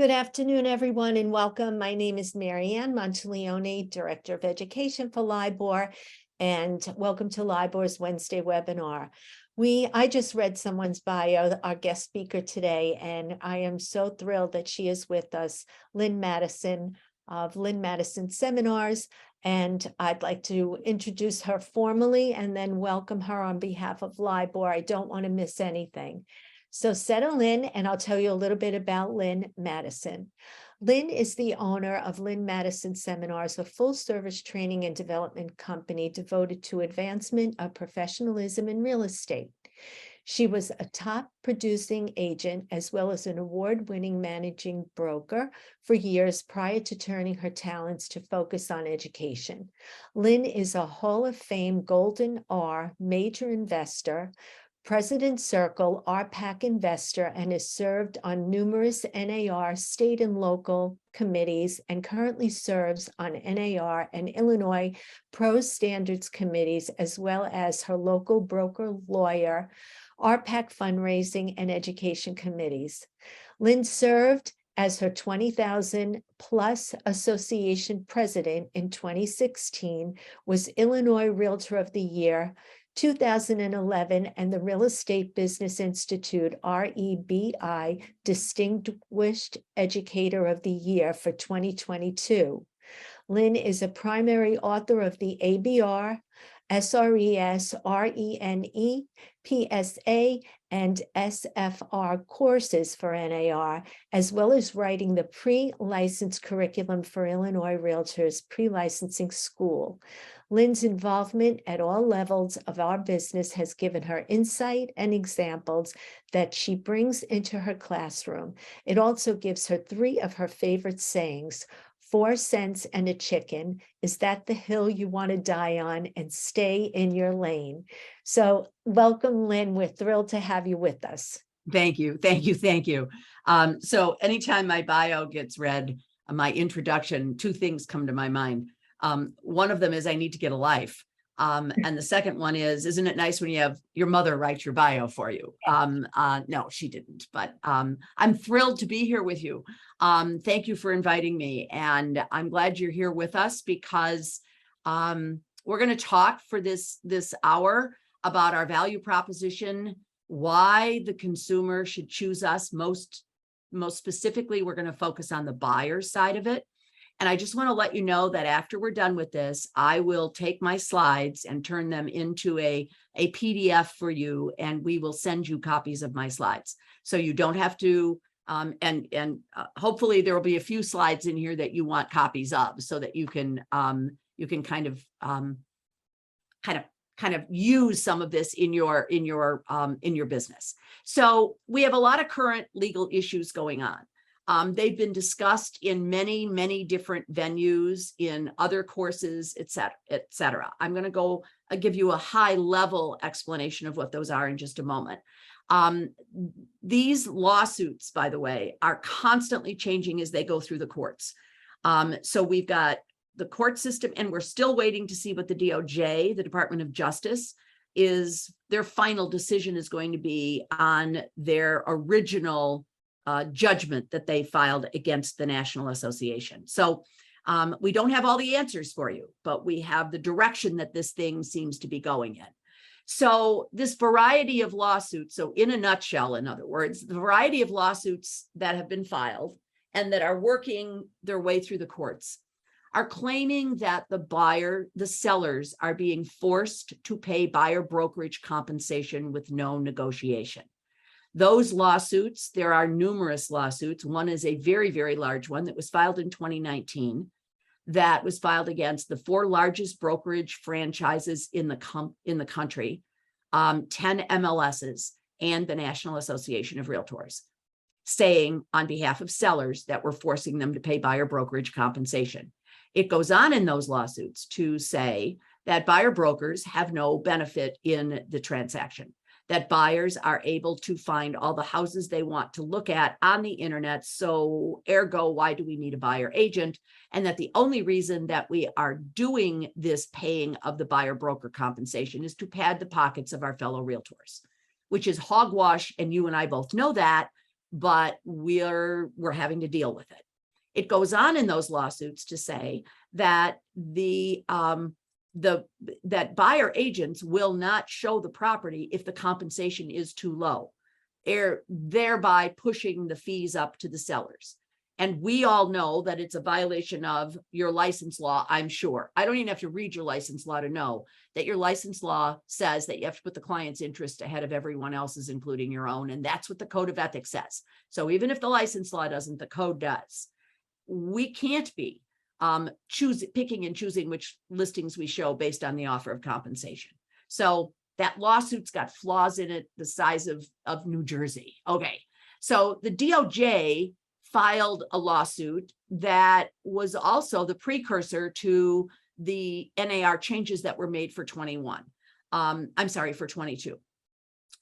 Good afternoon, everyone, and welcome. My name is Marianne Monteleone, Director of Education for LIBOR, and welcome to LIBOR's Wednesday webinar. I just read someone's bio, our guest speaker today, and I am so thrilled that she is with us, Lynn Madison of Lynn Madison Seminars, and I'd like to introduce her formally and then welcome her on behalf of LIBOR. I don't want to miss anything. So settle in and I'll tell you a little bit about Lynn Madison. Lynn is the owner of Lynn Madison Seminars, a full-service training and development company devoted to advancement of professionalism in real estate. She was a top producing agent as well as an award-winning managing broker for years prior to turning her talents to focus on education. Lynn is a Hall of Fame Golden R major investor, President Circle RPAC investor, and has served on numerous NAR state and local committees and currently serves on NAR and Illinois Pro Standards committees, as well as her local broker lawyer, RPAC fundraising and education committees. Lynn served as her 20,000 plus association president in 2016, was Illinois Realtor of the Year, 2011, and the Real Estate Business Institute, REBI, Distinguished Educator of the Year for 2022. Lynn is a primary author of the ABR, SRES, RENE, PSA, and SFR courses for NAR, as well as writing the pre-license curriculum for Illinois Realtors Pre-Licensing School. Lynn's involvement at all levels of our business has given her insight and examples that she brings into her classroom. It also gives her 3 of her favorite sayings: 4 cents and a chicken. Is that the hill you want to die on? And stay in your lane. So welcome, Lynn. We're thrilled to have you with us. Thank you. Thank you. Thank you. So anytime my bio gets read, my introduction, 2 things come to my mind. One of them is I need to get a life. And the second one is, isn't it nice when you have your mother write your bio for you? No, she didn't, but I'm thrilled to be here with you. Thank you for inviting me. And I'm glad you're here with us because we're going to talk for this hour about our value proposition, why the consumer should choose us. Most specifically, we're going to focus on the buyer side of it. And I just want to let you know that after we're done with this, I will take my slides and turn them into a PDF for you, and we will send you copies of my slides. So you don't have to, hopefully there will be a few slides in here that you want copies of, so that you can kind of use some of this in your business. So we have a lot of current legal issues going on. They've been discussed in many, many different venues, in other courses, et cetera. I'm going to give you a high level explanation of what those are in just a moment. These lawsuits, by the way, are constantly changing as they go through the courts. So we've got the court system, and we're still waiting to see what the DOJ, the Department of Justice, their final decision is going to be on their original judgment that they filed against the National Association. So we don't have all the answers for you, but we have the direction that this thing seems to be going in. So this variety of lawsuits, so in a nutshell, in other words, the variety of lawsuits that have been filed and that are working their way through the courts are claiming that the sellers are being forced to pay buyer brokerage compensation with no negotiation. Those lawsuits, there are numerous lawsuits. One is a very, very large one that was filed in 2019 that was filed against the 4 largest brokerage franchises in the country, 10 MLSs, and the National Association of Realtors, saying on behalf of sellers that we're forcing them to pay buyer brokerage compensation. It goes on in those lawsuits to say that buyer brokers have no benefit in the transaction, that buyers are able to find all the houses they want to look at on the internet. So ergo, why do we need a buyer agent? And that the only reason that we are doing this paying of the buyer broker compensation is to pad the pockets of our fellow realtors, which is hogwash. And you and I both know that. but we're having to deal with it. It goes on in those lawsuits to say that that buyer agents will not show the property if the compensation is too low, thereby pushing the fees up to the sellers. And we all know that it's a violation of your license law, I'm sure. I don't even have to read your license law to know that your license law says that you have to put the client's interest ahead of everyone else's, including your own. And that's what the Code of Ethics says. So even if the license law doesn't, the code does. We can't be picking and choosing which listings we show based on the offer of compensation. So that lawsuit's got flaws in it the size of New Jersey. Okay, so the DOJ filed a lawsuit that was also the precursor to the NAR changes that were made for 21. I'm sorry, for 22.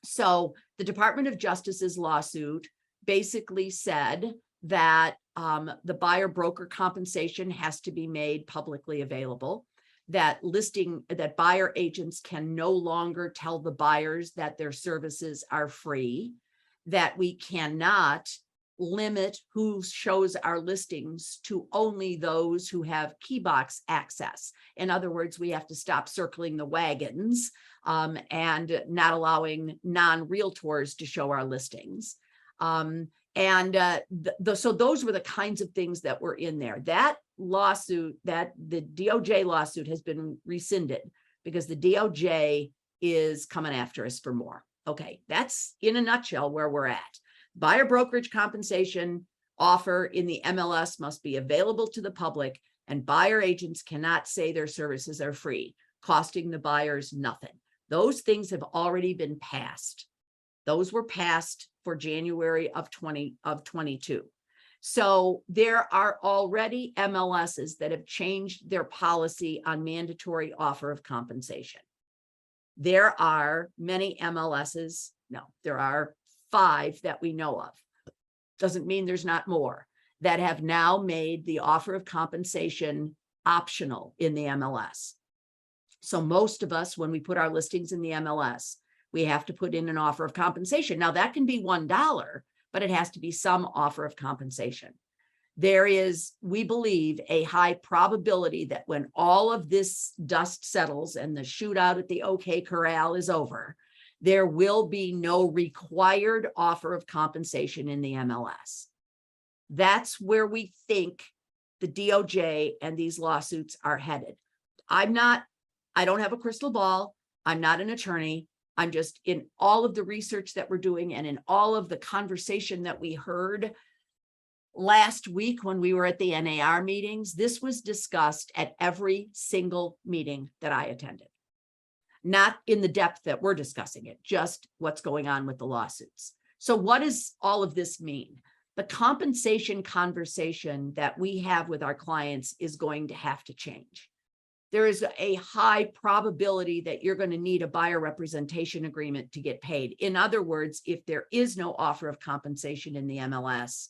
So the Department of Justice's lawsuit basically said that the buyer broker compensation has to be made publicly available, that buyer agents can no longer tell the buyers that their services are free, that we cannot limit who shows our listings to only those who have key box access. In other words, we have to stop circling the wagons and not allowing non-realtors to show our listings. So those were the kinds of things that were in there. That lawsuit, that the DOJ lawsuit, has been rescinded because the DOJ is coming after us for more. Okay, that's in a nutshell where we're at. Buyer brokerage compensation offer in the MLS must be available to the public, and buyer agents cannot say their services are free, costing the buyers nothing. Those things have already been passed. Those were passed for January of 22. So there are already MLSs that have changed their policy on mandatory offer of compensation. There are many MLSs, no, there are 5 that we know of. Doesn't mean there's not more that have now made the offer of compensation optional in the MLS. So most of us, when we put our listings in the MLS, we have to put in an offer of compensation. Now that can be $1, but it has to be some offer of compensation. There is, we believe, a high probability that when all of this dust settles and the shootout at the OK Corral is over, there will be no required offer of compensation in the MLS. That's where we think the DOJ and these lawsuits are headed. I don't have a crystal ball. I'm not an attorney. I'm just, in all of the research that we're doing and in all of the conversation that we heard last week when we were at the NAR meetings, this was discussed at every single meeting that I attended. Not in the depth that we're discussing it, just what's going on with the lawsuits. So what does all of this mean? The compensation conversation that we have with our clients is going to have to change. There is a high probability that you're going to need a buyer representation agreement to get paid. In other words, if there is no offer of compensation in the MLS,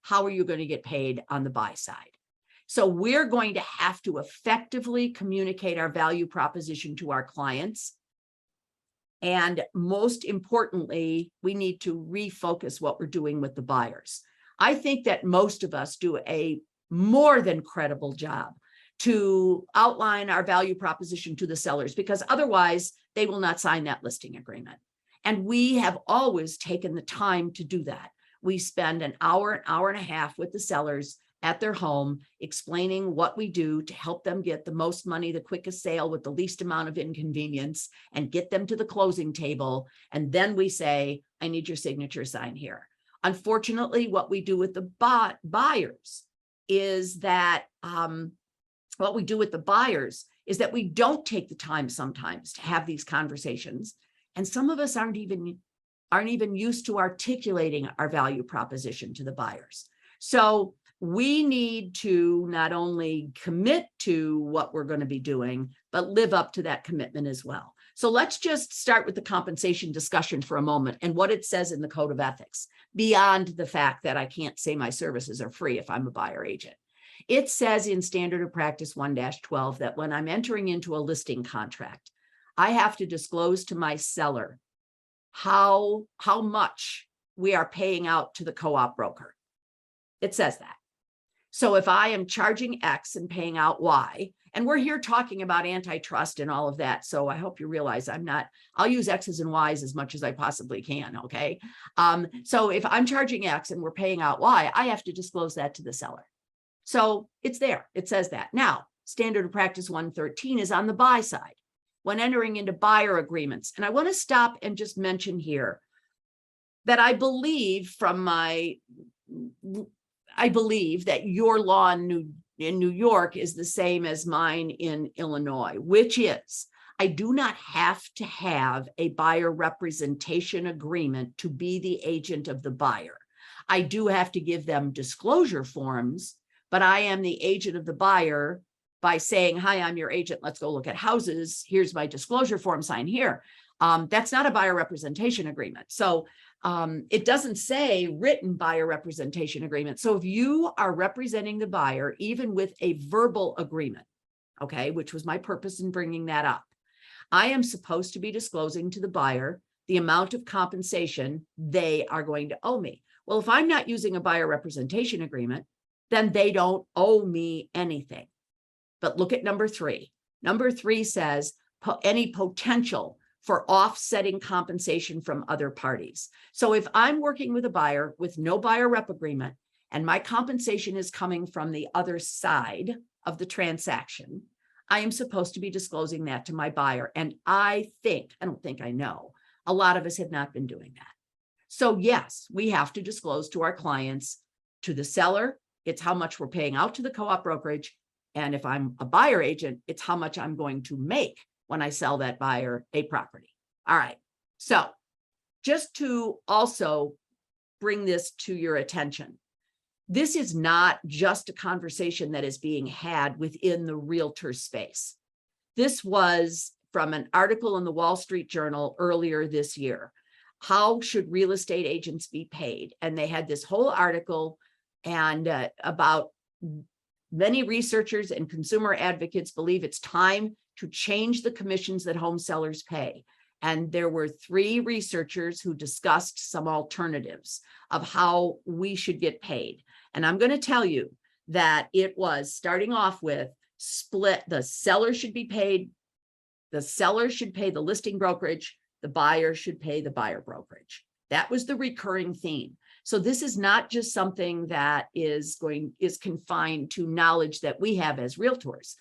how are you going to get paid on the buy side? So we're going to have to effectively communicate our value proposition to our clients. And most importantly, we need to refocus what we're doing with the buyers. I think that most of us do a more than credible job to outline our value proposition to the sellers, because otherwise they will not sign that listing agreement. And we have always taken the time to do that. We spend an hour and a half with the sellers at their home, explaining what we do to help them get the most money, the quickest sale with the least amount of inconvenience, and get them to the closing table. And then we say, I need your signature sign here. Unfortunately, what we do with the buyers is that we don't take the time sometimes to have these conversations. And some of us aren't even used to articulating our value proposition to the buyers. So we need to not only commit to what we're going to be doing, but live up to that commitment as well. So let's just start with the compensation discussion for a moment and what it says in the Code of Ethics, beyond the fact that I can't say my services are free if I'm a buyer agent. It says in Standard of Practice 1-12 that when I'm entering into a listing contract, I have to disclose to my seller how much we are paying out to the co-op broker. It says that. So if I am charging X and paying out Y, and we're here talking about antitrust and all of that. So I hope you realize I'll use X's and Y's as much as I possibly can. Okay. So if I'm charging X and we're paying out Y, I have to disclose that to the seller. So it's there. It says that. Now, standard of practice 113 is on the buy side when entering into buyer agreements. And I want to stop and just mention here that I believe that your law in New York is the same as mine in Illinois, which is I do not have to have a buyer representation agreement to be the agent of the buyer. I do have to give them disclosure forms, but I am the agent of the buyer by saying, hi, I'm your agent. Let's go look at houses. Here's my disclosure form, sign here. That's not a buyer representation agreement. So it doesn't say written buyer representation agreement. So if you are representing the buyer, even with a verbal agreement, okay, which was my purpose in bringing that up, I am supposed to be disclosing to the buyer the amount of compensation they are going to owe me. Well, if I'm not using a buyer representation agreement, then they don't owe me anything. But look at number 3. Number 3 says any potential for offsetting compensation from other parties. So if I'm working with a buyer with no buyer rep agreement and my compensation is coming from the other side of the transaction, I am supposed to be disclosing that to my buyer. And I don't think I know, a lot of us have not been doing that. So yes, we have to disclose to our clients, to the seller, it's how much we're paying out to the co-op brokerage. And if I'm a buyer agent, it's how much I'm going to make when I sell that buyer a property. All right. So just to also bring this to your attention, this is not just a conversation that is being had within the realtor space. This was from an article in the Wall Street Journal earlier this year. How should real estate agents be paid? And they had this whole article and about many researchers and consumer advocates believe it's time to change the commissions that home sellers pay. And there were 3 researchers who discussed some alternatives of how we should get paid. And I'm going to tell you that it was starting off with split. The seller should be paid. The seller should pay the listing brokerage. The buyer should pay the buyer brokerage. That was the recurring theme. So this is not just something that is confined to knowledge that we have as realtors.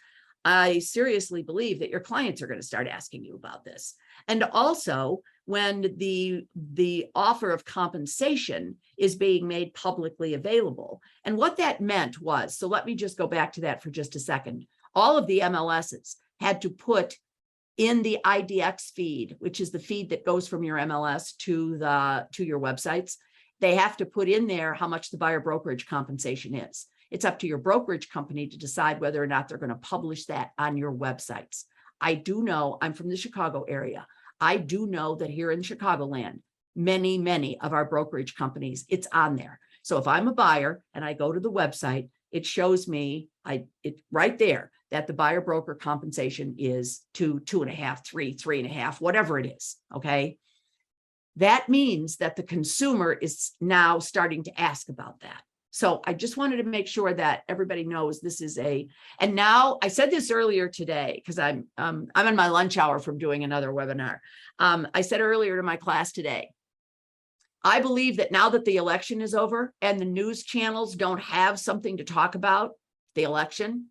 I seriously believe that your clients are going to start asking you about this. And also when the offer of compensation is being made publicly available. And what that meant was, so let me just go back to that for just a second. All of the MLSs had to put in the IDX feed, which is the feed that goes from your MLS to your websites. They have to put in there how much the buyer brokerage compensation is. It's up to your brokerage company to decide whether or not they're going to publish that on your websites. I do know, I'm from the Chicago area. I do know that here in Chicagoland, many of our brokerage companies, it's on there. So if I'm a buyer and I go to the website, it shows me right there that the buyer broker compensation is 2, 2.5, 3, 3.5, whatever it is. Okay. That means that the consumer is now starting to ask about that. So I just wanted to make sure that everybody knows this is and now I said this earlier today because I'm in my lunch hour from doing another webinar. I said earlier to my class today, I believe that now that the election is over and the news channels don't have something to talk about the election,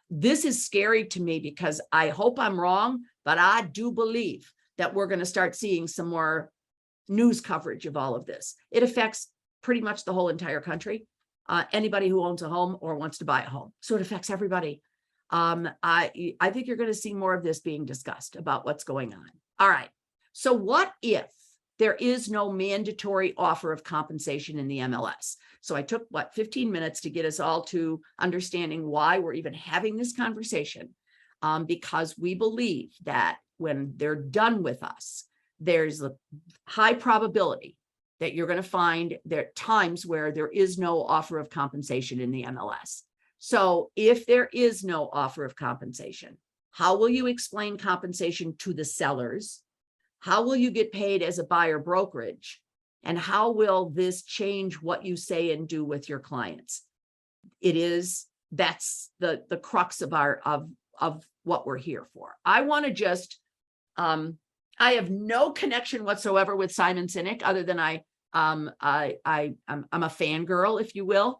this is scary to me because I hope I'm wrong, but I do believe that we're going to start seeing some more news coverage of all of this. It affects pretty much the whole entire country, anybody who owns a home or wants to buy a home. So it affects everybody. I think you're going to see more of this being discussed about what's going on. All right. So what if there is no mandatory offer of compensation in the MLS? So I took 15 minutes to get us all to understanding why we're even having this conversation, because we believe that when they're done with us, there's a high probability that you're going to find there are times where there is no offer of compensation in the MLS. So if there is no offer of compensation, how will you explain compensation to the sellers? How will you get paid as a buyer brokerage? And how will this change what you say and do with your clients? That's the crux of of what we're here for. I want to just, I have no connection whatsoever with Simon Sinek other than I'm a fangirl, if you will.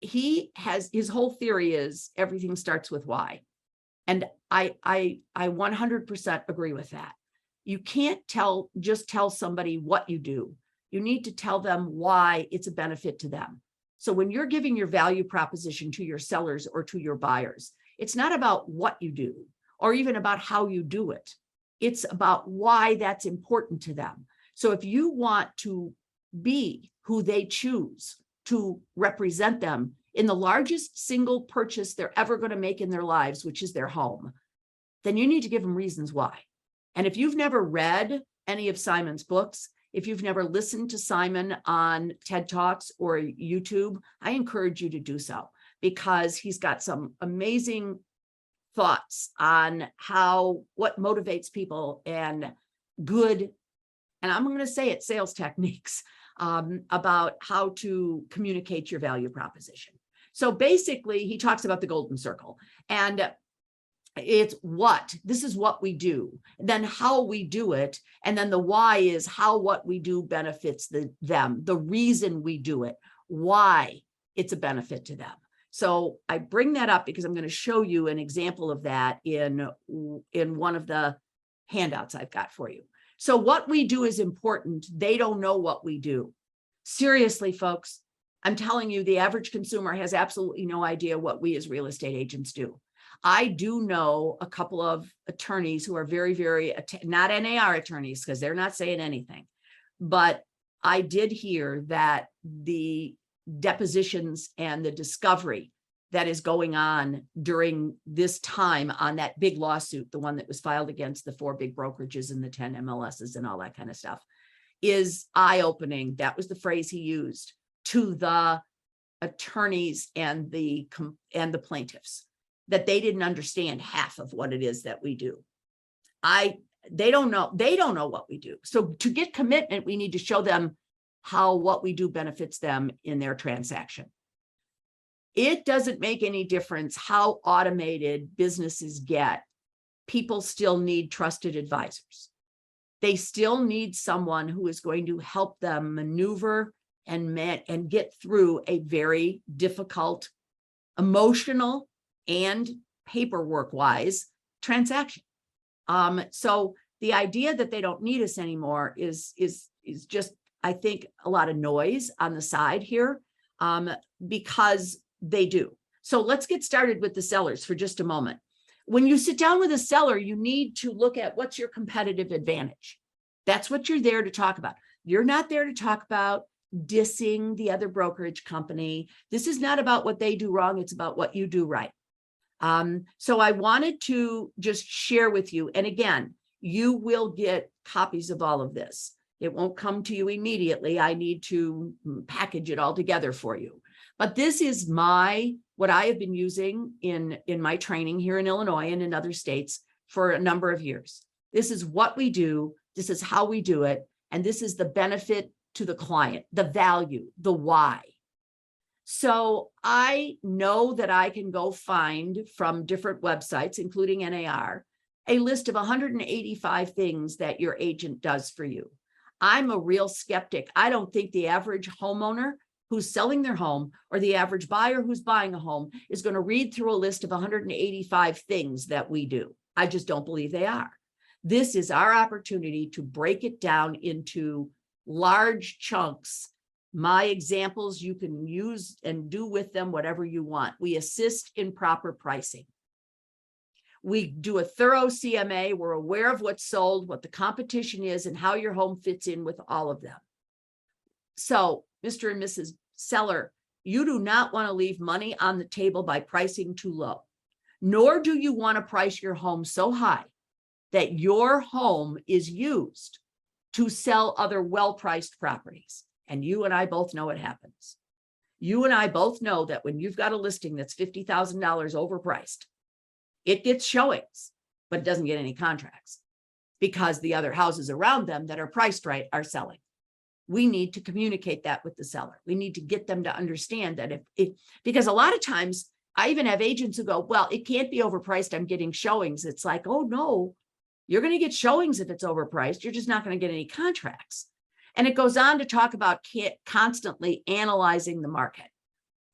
His whole theory is everything starts with why. And I 100% agree with that. You can't just tell somebody what you do. You need to tell them why it's a benefit to them. So when you're giving your value proposition to your sellers or to your buyers, it's not about what you do or even about how you do it. It's about why that's important to them. So if you want to be who they choose to represent them in the largest single purchase they're ever going to make in their lives, which is their home, then you need to give them reasons why. And if you've never read any of Simon's books, if you've never listened to Simon on TED Talks or YouTube, I encourage you to do so, because he's got some amazing thoughts on what motivates people and good, and I'm going to say it, sales techniques about how to communicate your value proposition. So basically, he talks about the golden circle, and this is what we do, then how we do it, and then the why is how what we do benefits them, the reason we do it, why it's a benefit to them. So I bring that up because I'm going to show you an example of that in one of the handouts I've got for you. So what we do is important. They don't know what we do. Seriously, folks, I'm telling you, the average consumer has absolutely no idea what we as real estate agents do. I do know a couple of attorneys who are very, very, not NAR attorneys, because they're not saying anything, but I did hear that the depositions and the discovery that is going on during this time on that big lawsuit, the one that was filed against the 4 big brokerages and the 10 MLSs and all that kind of stuff, is eye-opening. That was the phrase he used to the attorneys and the plaintiffs, that they didn't understand half of what it is that we do. They don't know what we do. So to get commitment, we need to show them how what we do benefits them in their transaction. It doesn't make any difference how automated businesses get. People still need trusted advisors. They still need someone who is going to help them maneuver and get through a very difficult, emotional and paperwork-wise transaction. So the idea that they don't need us anymore is just, I think, a lot of noise on the side here, because they do. So let's get started with the sellers for just a moment. When you sit down with a seller, you need to look at what's your competitive advantage. That's what you're there to talk about. You're not there to talk about dissing the other brokerage company. This is not about what they do wrong. It's about what you do right. So I wanted to just share with you, and again, you will get copies of all of this. It won't come to you immediately. I need to package it all together for you. But this is what I have been using in my training here in Illinois and in other states for a number of years. This is what we do. This is how we do it. And this is the benefit to the client, the value, the why. So I know that I can go find from different websites, including NAR, a list of 185 things that your agent does for you. I'm a real skeptic. I don't think the average homeowner who's selling their home or the average buyer who's buying a home is going to read through a list of 185 things that we do. I just don't believe they are. This is our opportunity to break it down into large chunks. My examples, you can use and do with them whatever you want. We assist in proper pricing. We do a thorough CMA. We're aware of what's sold, what the competition is, and how your home fits in with all of them. So, Mr. and Mrs. Seller, you do not want to leave money on the table by pricing too low, nor do you want to price your home so high that your home is used to sell other well-priced properties. And you and I both know what happens. You and I both know that when you've got a listing that's $50,000 overpriced, it gets showings, but it doesn't get any contracts because the other houses around them that are priced right are selling. we need to communicate that with the seller. We need to get them to understand that because a lot of times I even have agents who go, well, it can't be overpriced. I'm getting showings. It's like, oh no, you're going to get showings if it's overpriced. You're just not going to get any contracts. And it goes on to talk about constantly analyzing the market,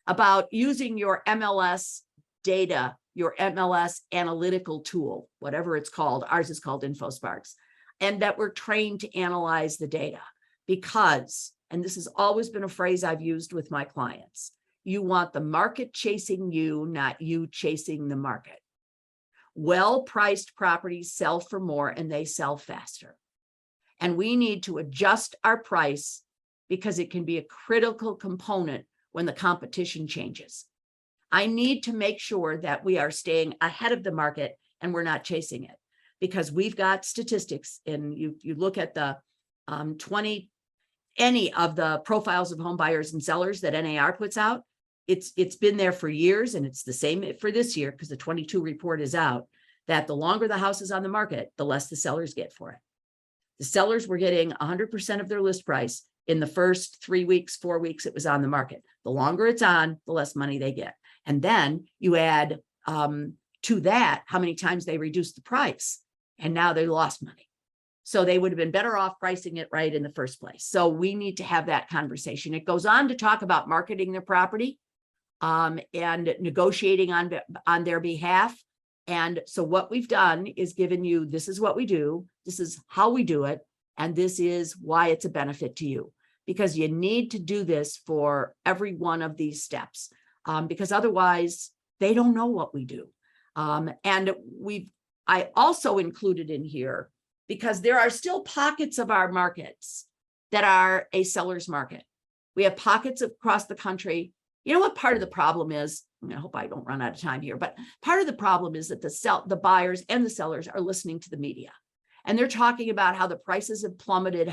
about using your MLS data, your MLS analytical tool, whatever it's called. Ours is called InfoSparks, and that we're trained to analyze the data because, and this has always been a phrase I've used with my clients, you want the market chasing you, not you chasing the market. Well-priced properties sell for more and they sell faster. And we need to adjust our price because it can be a critical component when the competition changes. I need to make sure that we are staying ahead of the market and we're not chasing it, because we've got statistics, and you look at the any of the profiles of home buyers and sellers that NAR puts out. It's been there for years, and it's the same for this year because the 22 report is out, that the longer the house is on the market, the less the sellers get for it. The sellers were getting 100% of their list price in the first 3 weeks, 4 weeks it was on the market. The longer it's on, the less money they get. And then you add to that how many times they reduced the price, and now they lost money. So they would have been better off pricing it right in the first place. So we need to have that conversation. It goes on to talk about marketing their property and negotiating on their behalf. And so what we've done is given you, this is what we do, this is how we do it, and this is why it's a benefit to you, because you need to do this for every one of these steps, because otherwise they don't know what we do. And I also included in here, because there are still pockets of our markets that are a seller's market. We have pockets across the country. You know what part of the problem is? I hope I don't run out of time here, but part of the problem is that the buyers and the sellers are listening to the media. And they're talking about how the prices have plummeted,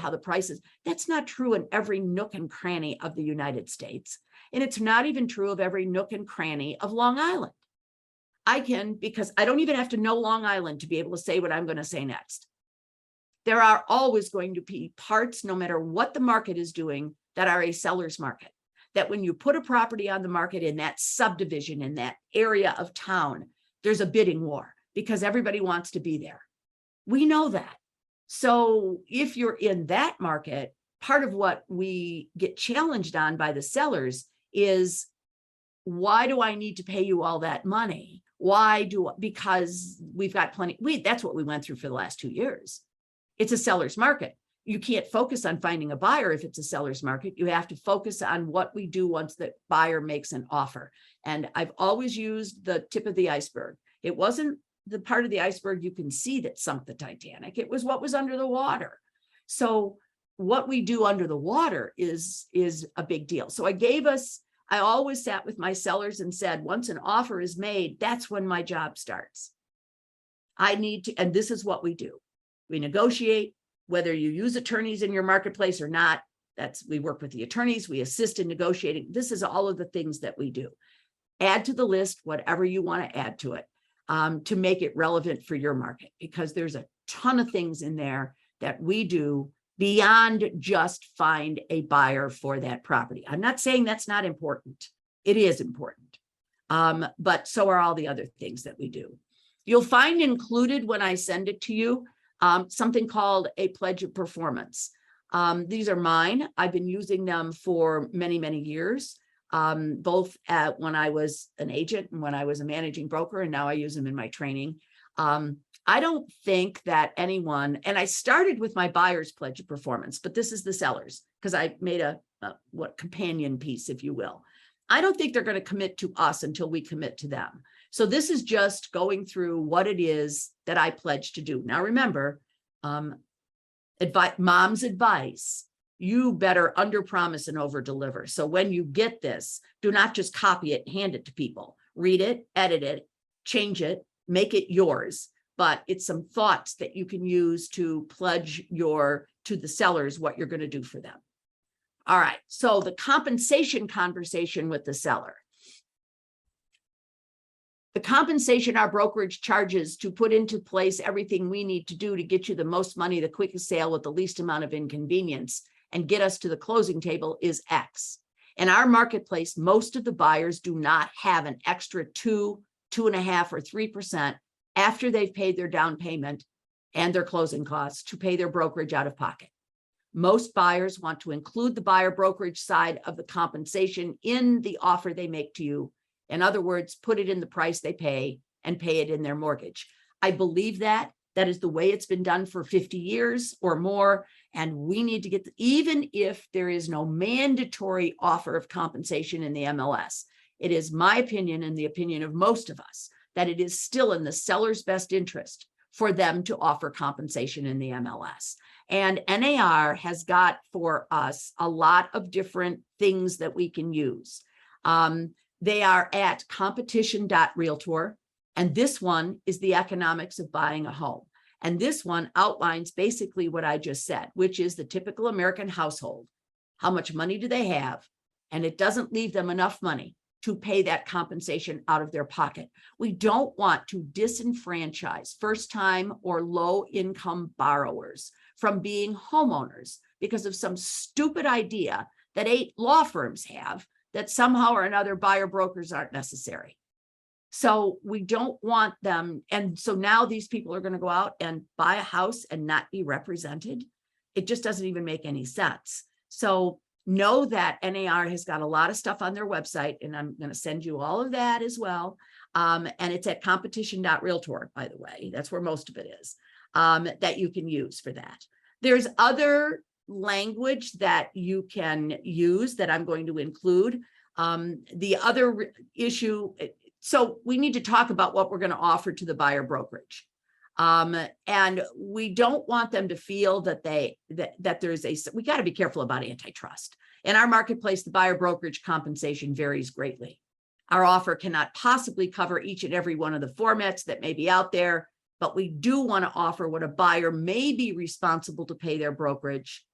that's not true in every nook and cranny of the United States. And it's not even true of every nook and cranny of Long Island. Because I don't even have to know Long Island to be able to say what I'm going to say next. There are always going to be parts, no matter what the market is doing, that are a seller's market. That when you put a property on the market in that subdivision, in that area of town, there's a bidding war because everybody wants to be there. We know that. So if you're in that market, part of what we get challenged on by the sellers is, why do I need to pay you all that money? Because we've got plenty. That's what we went through for the last 2 years. It's a seller's market. You can't focus on finding a buyer if it's a seller's market. You have to focus on what we do once the buyer makes an offer. And I've always used the tip of the iceberg. It wasn't the part of the iceberg you can see that sunk the Titanic. It was what was under the water. So what we do under the water is a big deal. So I always sat with my sellers and said, once an offer is made, that's when my job starts. And this is what we do. We negotiate. Whether you use attorneys in your marketplace or not, we work with the attorneys, we assist in negotiating. This is all of the things that we do. Add to the list whatever you want to add to it to make it relevant for your market, because there's a ton of things in there that we do beyond just find a buyer for that property. I'm not saying that's not important. It is important. But so are all the other things that we do. You'll find included when I send it to you, something called a pledge of performance. These are mine. I've been using them for many, many years, both when I was an agent and when I was a managing broker, and now I use them in my training. I don't think that anyone, and I started with my buyer's pledge of performance, but this is the sellers, because I made a companion piece, if you will. I don't think they're going to commit to us until we commit to them. So this is just going through what it is that I pledge to do. Now, remember, mom's advice, you better under promise and over deliver. So when you get this, do not just copy it, hand it to people, read it, edit it, change it, make it yours. But it's some thoughts that you can use to pledge to the sellers what you're going to do for them. All right. So the compensation conversation with the seller. The compensation our brokerage charges to put into place everything we need to do to get you the most money, the quickest sale with the least amount of inconvenience, and get us to the closing table is X. In our marketplace, most of the buyers do not have an extra 2, 2.5, or 3% after they've paid their down payment and their closing costs to pay their brokerage out of pocket. Most buyers want to include the buyer brokerage side of the compensation in the offer they make to you. In other words, put it in the price they pay and pay it in their mortgage. I believe that is the way it's been done for 50 years or more. And we need to get, even if there is no mandatory offer of compensation in the MLS, it is my opinion and the opinion of most of us that it is still in the seller's best interest for them to offer compensation in the MLS. And NAR has got for us a lot of different things that we can use. They are at competition.realtor, and this one is the economics of buying a home. And this one outlines basically what I just said, which is the typical American household. How much money do they have? And it doesn't leave them enough money to pay that compensation out of their pocket. We don't want to disenfranchise first-time or low-income borrowers from being homeowners because of some stupid idea that 8 law firms have that somehow or another buyer brokers aren't necessary. So we don't want them. And so now these people are going to go out and buy a house and not be represented. It just doesn't even make any sense. So know that NAR has got a lot of stuff on their website, and I'm going to send you all of that as well. And it's at competition.realtor, by the way. That's where most of it is, that you can use for that. There's other language that you can use that I'm going to include. The other issue, so we need to talk about what we're going to offer to the buyer brokerage. And we don't want them to feel that we got to be careful about antitrust. In our marketplace, the buyer brokerage compensation varies greatly. Our offer cannot possibly cover each and every one of the formats that may be out there, but we do want to offer what a buyer may be responsible to pay their brokerage,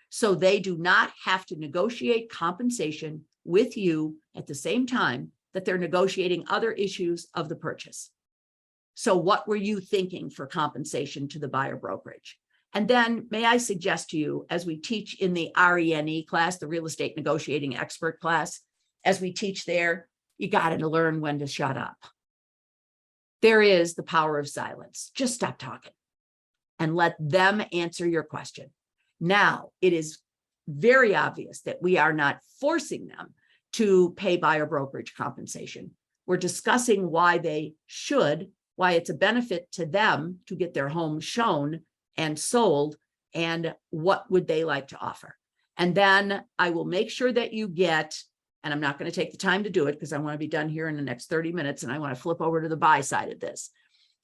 so they do not have to negotiate compensation with you at the same time that they're negotiating other issues of the purchase. So what were you thinking for compensation to the buyer brokerage? And then may I suggest to you, as we teach in the RENE class, the real estate negotiating expert class, as we teach there, you got to learn when to shut up. There is the power of silence. Just stop talking and let them answer your question. Now, it is very obvious that we are not forcing them to pay buyer brokerage compensation. We're discussing why they should, why it's a benefit to them to get their home shown and sold, and what would they like to offer. And then I will make sure that you get, and I'm not going to take the time to do it because I want to be done here in the next 30 minutes and I want to flip over to the buy side of this.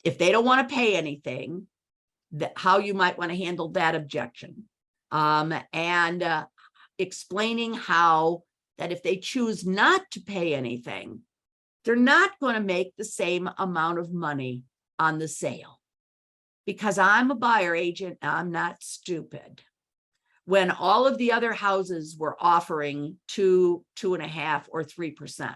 If they don't want to pay anything, how you might want to handle that objection, and explaining how that if they choose not to pay anything, they're not going to make the same amount of money on the sale. Because I'm a buyer agent, I'm not stupid. When all of the other houses were offering 2, 2.5, or 3%,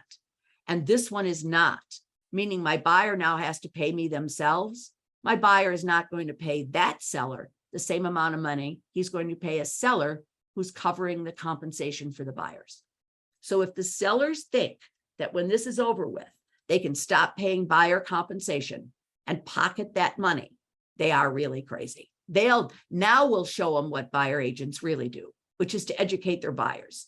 and this one is not, meaning my buyer now has to pay me themselves, my buyer is not going to pay that seller the same amount of money. He's going to pay a seller who's covering the compensation for the buyers. So if the sellers think that when this is over with, they can stop paying buyer compensation and pocket that money, they are really crazy. We'll show them what buyer agents really do, which is to educate their buyers.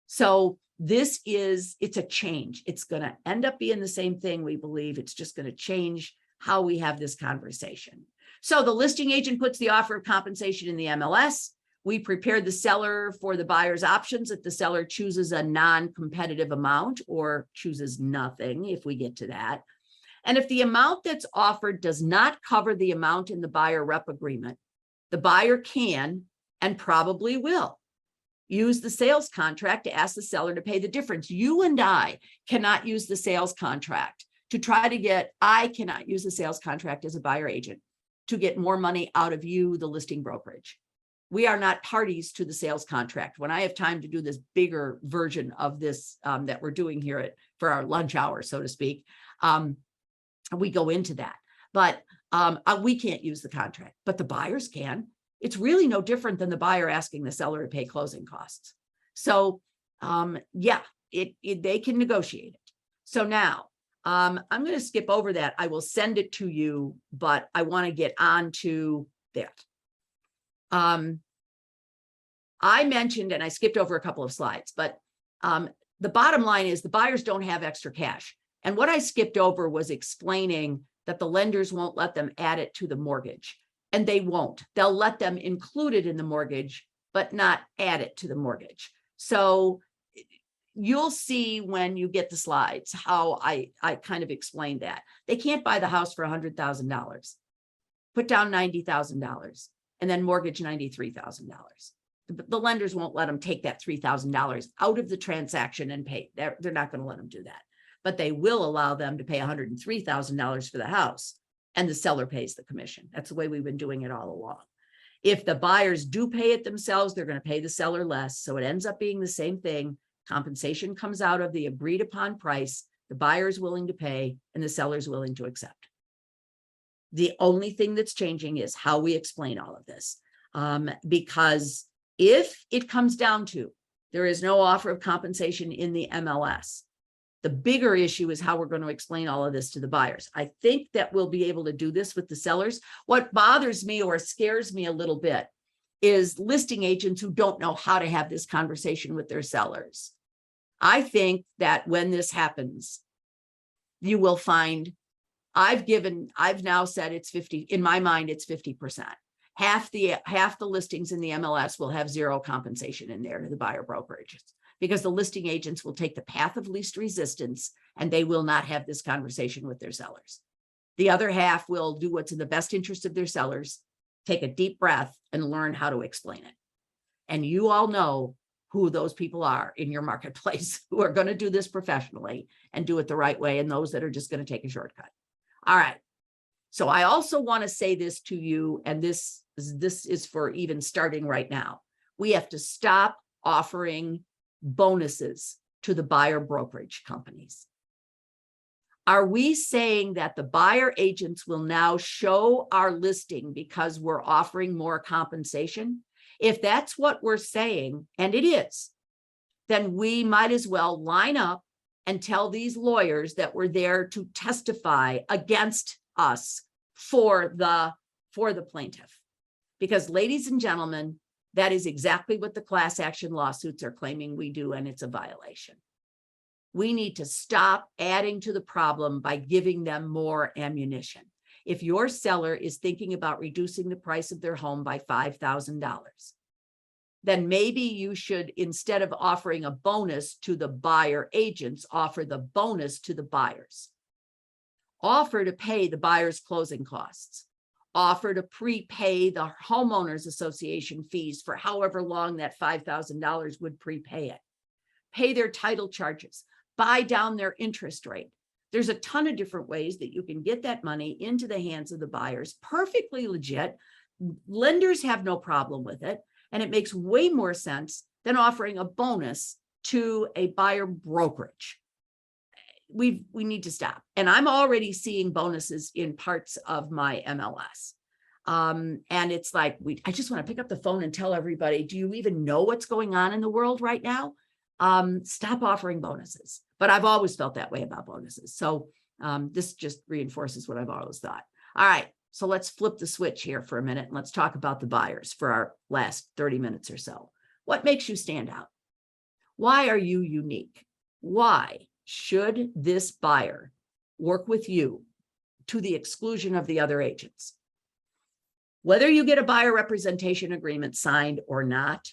So it's a change. It's going to end up being the same thing, we believe. It's just going to change how we have this conversation. So the listing agent puts the offer of compensation in the MLS. We prepare the seller for the buyer's options if the seller chooses a non-competitive amount or chooses nothing, if we get to that. And if the amount that's offered does not cover the amount in the buyer rep agreement, the buyer can and probably will use the sales contract to ask the seller to pay the difference. You and I cannot use the sales contract to try to get, I cannot use the sales contract as a buyer agent to get more money out of you, the listing brokerage. We are not parties to the sales contract. When I have time to do this bigger version of this that we're doing here for our lunch hour, so to speak, we go into that. But we can't use the contract, but the buyers can. it's really no different than the buyer asking the seller to pay closing costs. So yeah, they can negotiate it. So now I'm going to skip over that. I will send it to you, but I want to get on to that. I mentioned, and I skipped over a couple of slides, but the bottom line is the buyers don't have extra cash. And what I skipped over was explaining that the lenders won't let them add it to the mortgage, and they won't. They'll let them include it in the mortgage, but not add it to the mortgage. So you'll see when you get the slides how I kind of explained that. They can't buy the house for $100,000, put down $90,000, and then mortgage $93,000. The lenders won't let them take that $3,000 out of the transaction and pay. They're not going to let them do that. But they will allow them to pay $103,000 for the house, and the seller pays the commission. That's the way we've been doing it all along. If the buyers do pay it themselves, they're going to pay the seller less. So it ends up being the same thing. Compensation comes out of the agreed upon price, the buyer is willing to pay, and the seller is willing to accept. The only thing that's changing is how we explain all of this. Because if it comes down to there is no offer of compensation in the MLS, the bigger issue is how we're going to explain all of this to the buyers. I think that we'll be able to do this with the sellers. What bothers me or scares me a little bit is listing agents who don't know how to have this conversation with their sellers. I think that when this happens, you will find I've now said it's 50, in my mind, it's 50%. Half the listings in the MLS will have zero compensation in there to the buyer brokerages, because the listing agents will take the path of least resistance and they will not have this conversation with their sellers. The other half will do what's in the best interest of their sellers, take a deep breath and learn how to explain it. And you all know who those people are in your marketplace who are going to do this professionally and do it the right way, and those that are just going to take a shortcut. All right. So I also want to say this to you, and this is for even starting right now. We have to stop offering bonuses to the buyer brokerage companies. Are we saying that the buyer agents will now show our listing because we're offering more compensation? If that's what we're saying, and it is, then we might as well line up and tell these lawyers that we're there to testify against us for the plaintiff. Because, ladies and gentlemen, that is exactly what the class action lawsuits are claiming we do, and it's a violation. We need to stop adding to the problem by giving them more ammunition. If your seller is thinking about reducing the price of their home by $5,000, then maybe you should, instead of offering a bonus to the buyer agents, offer the bonus to the buyers. Offer to pay the buyer's closing costs. Offer to prepay the homeowners association fees for however long that $5,000 would prepay it. Pay their title charges. Buy down their interest rate. There's a ton of different ways that you can get that money into the hands of the buyers. Perfectly legit. Lenders have no problem with it. And it makes way more sense than offering a bonus to a buyer brokerage. We need to stop. And I'm already seeing bonuses in parts of my MLS. And it's like, I just want to pick up the phone and tell everybody, do you even know what's going on in the world right now? Stop offering bonuses. But I've always felt that way about bonuses. So this just reinforces what I've always thought. All right. So let's flip the switch here for a minute and let's talk about the buyers for our last 30 minutes or so. What makes you stand out? Why are you unique? Why should this buyer work with you to the exclusion of the other agents? Whether you get a buyer representation agreement signed or not,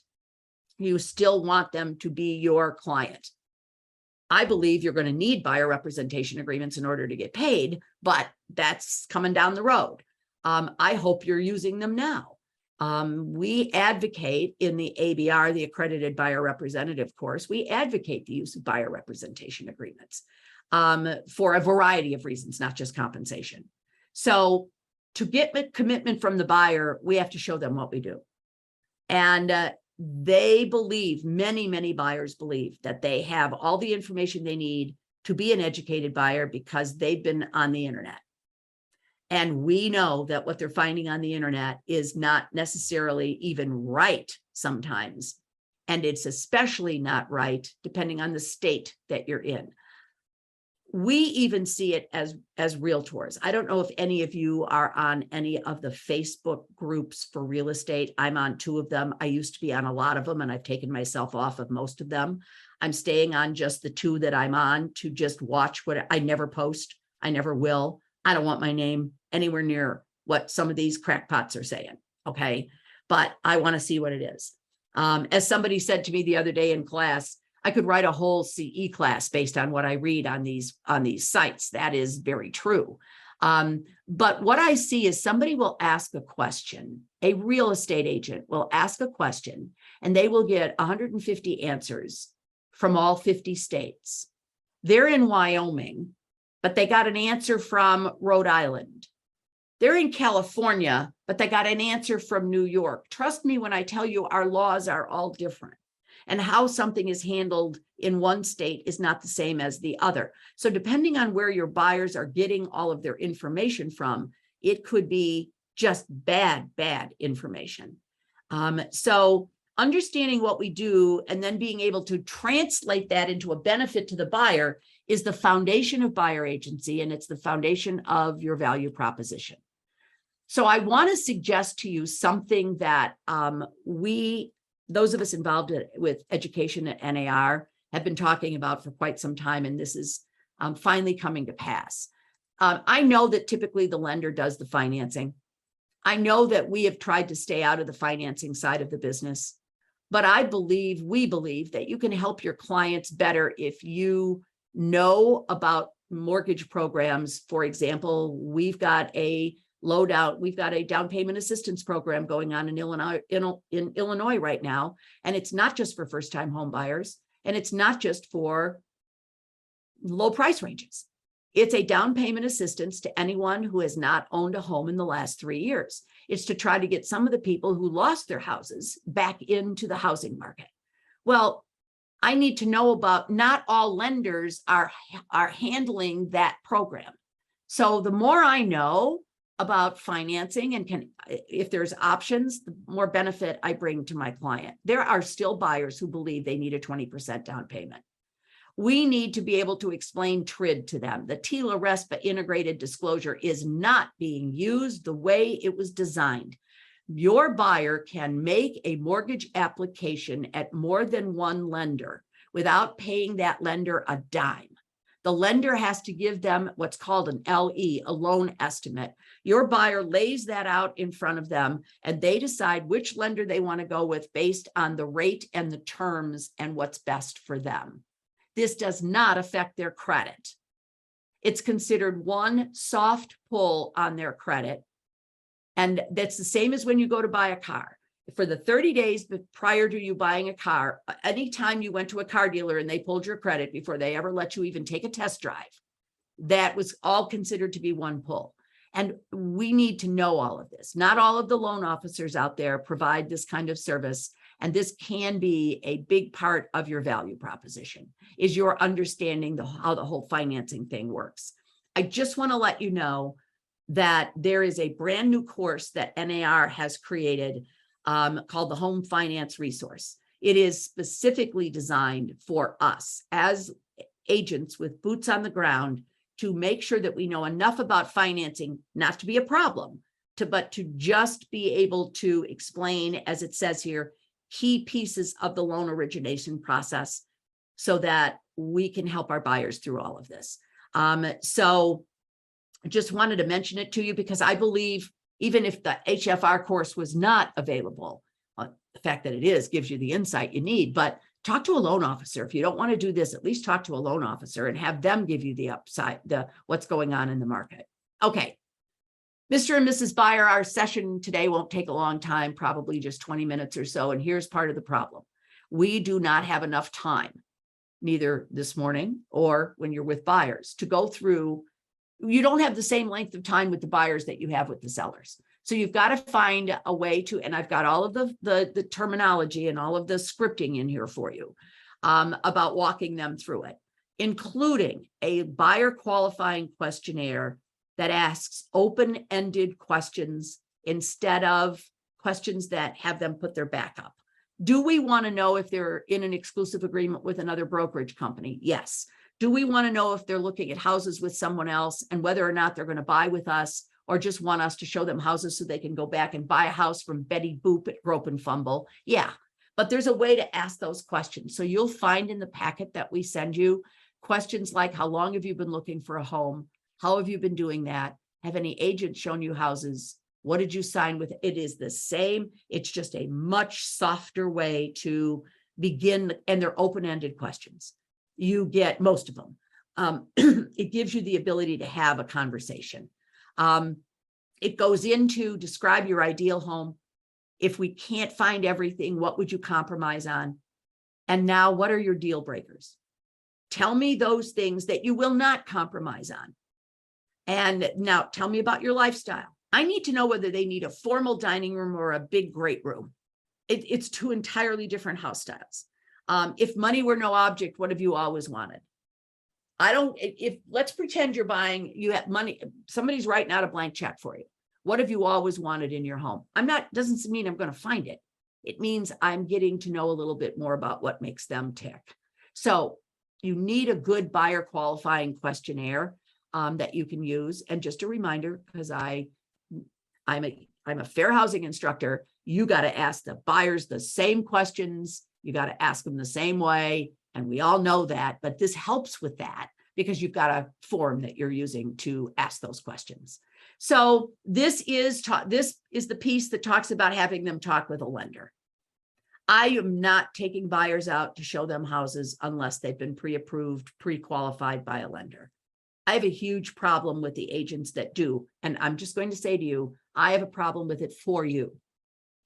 you still want them to be your client. I believe you're going to need buyer representation agreements in order to get paid, but that's coming down the road. I hope you're using them now. We advocate in the ABR, the Accredited Buyer Representative course, we advocate the use of buyer representation agreements for a variety of reasons, not just compensation. So to get commitment from the buyer, we have to show them what we do. And they believe, many buyers believe that they have all the information they need to be an educated buyer because they've been on the internet. And we know that what they're finding on the internet is not necessarily even right sometimes. And it's especially not right depending on the state that you're in. We even see it as realtors. I don't know if any of you are on any of the Facebook groups for real estate. I'm on 2 of them. I used to be on a lot of them, and I've taken myself off of most of them. I'm staying on just the 2 that I'm on to just watch what I never post. I never will. I don't want my name anywhere near what some of these crackpots are saying. Okay. But I want to see what it is. As somebody said to me the other day in class, I could write a whole CE class based on what I read on these sites. That is very true. But what I see is somebody will ask a question. A real estate agent will ask a question, and they will get 150 answers from all 50 states. They're in Wyoming, but they got an answer from Rhode Island. They're in California, but they got an answer from New York. Trust me when I tell you our laws are all different. And how something is handled in one state is not the same as the other. So depending on where your buyers are getting all of their information from, it could be just bad information. So understanding what we do and then being able to translate that into a benefit to the buyer is the foundation of buyer agency, and it's the foundation of your value proposition. So I want to suggest to you something that those of us involved with education at NAR have been talking about for quite some time, and this is finally coming to pass. I know that typically the lender does the financing. I know that we have tried to stay out of the financing side of the business, but we believe that you can help your clients better if you know about mortgage programs. For example, we've got a down payment assistance program going on in Illinois right now. And it's not just for first-time home buyers, and it's not just for low price ranges. It's a down payment assistance to anyone who has not owned a home in the last 3 years. It's to try to get some of the people who lost their houses back into the housing market. Well, I need to know about, not all lenders are handling that program. So the more I know about financing and if there's options, the more benefit I bring to my client. There are still buyers who believe they need a 20% down payment. We need to be able to explain TRID to them. The TILA-RESPA integrated disclosure is not being used the way it was designed. Your buyer can make a mortgage application at more than one lender without paying that lender a dime. The lender has to give them what's called an LE, a loan estimate. Your buyer lays that out in front of them, and they decide which lender they want to go with based on the rate and the terms and what's best for them. This does not affect their credit. It's considered one soft pull on their credit. And that's the same as when you go to buy a car. For the 30 days prior to you buying a car, anytime you went to a car dealer and they pulled your credit before they ever let you even take a test drive, that was all considered to be one pull. And we need to know all of this. Not all of the loan officers out there provide this kind of service. And this can be a big part of your value proposition, is your understanding how the whole financing thing works. I just want to let you know that there is a brand new course that NAR has created called the Home Finance Resource. It is specifically designed for us as agents with boots on the ground to make sure that we know enough about financing, not to be a problem, but to just be able to explain, as it says here, key pieces of the loan origination process so that we can help our buyers through all of this. So I just wanted to mention it to you because I believe even if the HFR course was not available, the fact that it is gives you the insight you need, but talk to a loan officer. If you don't want to do this, at least talk to a loan officer and have them give you the upside, what's going on in the market. Okay. Mr. and Mrs. Buyer, our session today won't take a long time, probably just 20 minutes or so. And here's part of the problem. We do not have enough time, neither this morning or when you're with buyers, to go through. You don't have the same length of time with the buyers that you have with the sellers. So you've got to find a way to, and I've got all of the terminology and all of the scripting in here for you about walking them through it, including a buyer qualifying questionnaire that asks open-ended questions instead of questions that have them put their back up. Do we want to know if they're in an exclusive agreement with another brokerage company? Yes. Do we want to know if they're looking at houses with someone else and whether or not they're going to buy with us, or just want us to show them houses so they can go back and buy a house from Betty Boop at Grope and Fumble? Yeah, but there's a way to ask those questions. So you'll find in the packet that we send you questions like, how long have you been looking for a home? How have you been doing that? Have any agents shown you houses? What did you sign with? It is the same. It's just a much softer way to begin, and they're open-ended questions. You get most of them. It gives you the ability to have a conversation. It goes into describe your ideal home. If we can't find everything, what would you compromise on? And now, what are your deal breakers? Tell me those things that you will not compromise on. And now tell me about your lifestyle. I need to know whether they need a formal dining room or a big great room. It's two entirely different house styles. If money were no object, what have you always wanted? Let's pretend you're buying, you have money, somebody's writing out a blank check for you. What have you always wanted in your home? Doesn't mean I'm going to find it. It means I'm getting to know a little bit more about what makes them tick. So you need a good buyer qualifying questionnaire that you can use. And just a reminder, because I'm a fair housing instructor, you got to ask the buyers the same questions. You got to ask them the same way. And we all know that, but this helps with that because you've got a form that you're using to ask those questions. So this is the piece that talks about having them talk with a lender. I am not taking buyers out to show them houses unless they've been pre-approved, pre-qualified by a lender. I have a huge problem with the agents that do. And I'm just going to say to you, I have a problem with it for you.